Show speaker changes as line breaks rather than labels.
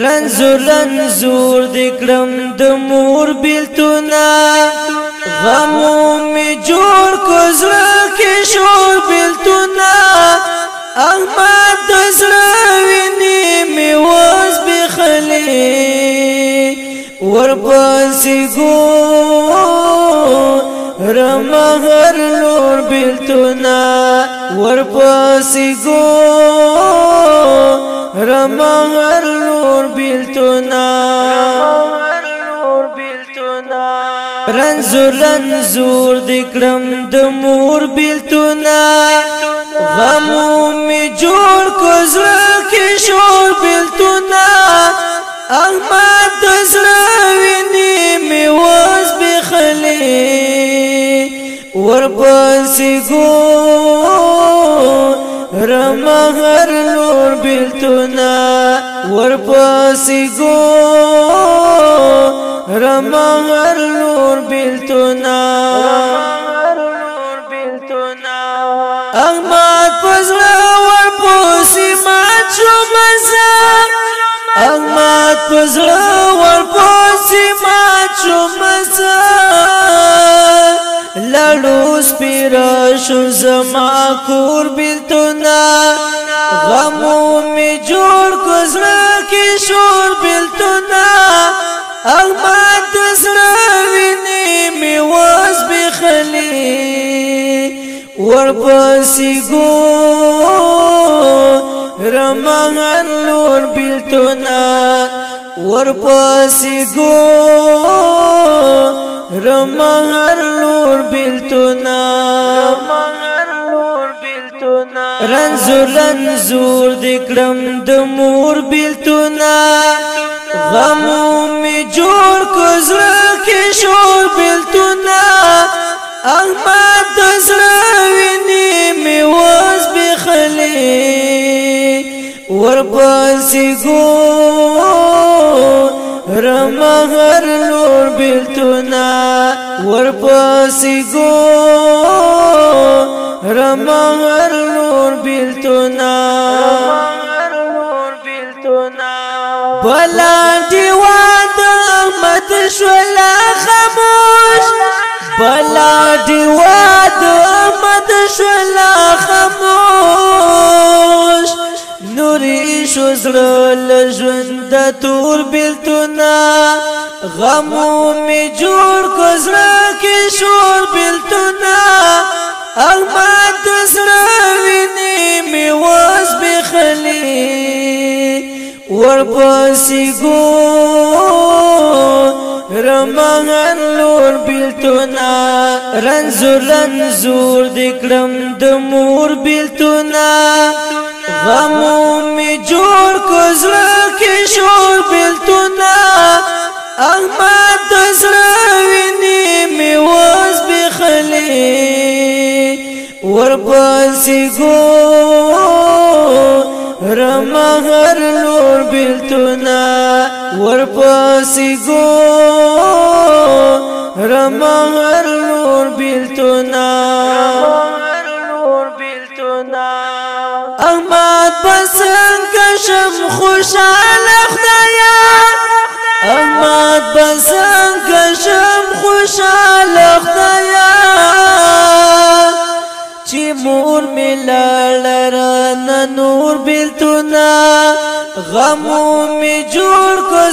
رنزور دکړم د مور بیلتونا غمو می جوړ کو زړه کې شور بیلتونا احمد د زړه ویني می واز بخلی ورپسې ګور مهر لور بیلتونا ورپسې ګور مهر لور بیلتونا رنزور دکړم د مور بیلتونا غمو می جوړ کو زړه کې شور بیلتونا احمد د زړه ویني می واز بخلی ورپسې ګور مهر لور بیلتونا ورپسې ګور مهر لور بیلتونا احمد پزړه ورپسې مات شو مزه احمد پزړه ورپسې مات شو مزه لړو سپیرا شو زما کور بیلتونا غمو می جوړ کو زړه کې شور بیلتونا احمد د زړه ویني می واز بخلی ورپسې ګور مهر لور بیلتونا ورپسې ګور مهر لور بیلتونا رنزور دکړم د مور بیلتونا غمو می جوړ کو زړه کې شور بیلتونا احمد د زړه ویني می واز بخلی ورپسې ګور مهر لور بیلتونا ورپسې ګور مهر لور بیلتونا بلا دیوان احمد شولا خاموش بلا دیوان احمد شولا خاموش نوری شو زړه لژوند تور بیلتونا غمو می جوړ کو زړه کې شور بیلتونا احمد د زړه ویني می واز بخلی ورپسې ګور مهر لور بیلتونا رنزور دکړم د مور بیلتونا غمو می جوړ کو زړه کې شور بیلتونا احمد د زړه ویني می واز بخلی ورپسې ګور مهر لور بیلتونا ورپسې ګور مهر لور بیلتونا احمد بسنګ شم خوشاله خدایا احمد بسنګ شم خوشاله خدایا چې مور ملال نور بیلتونا غمو می جوړ کو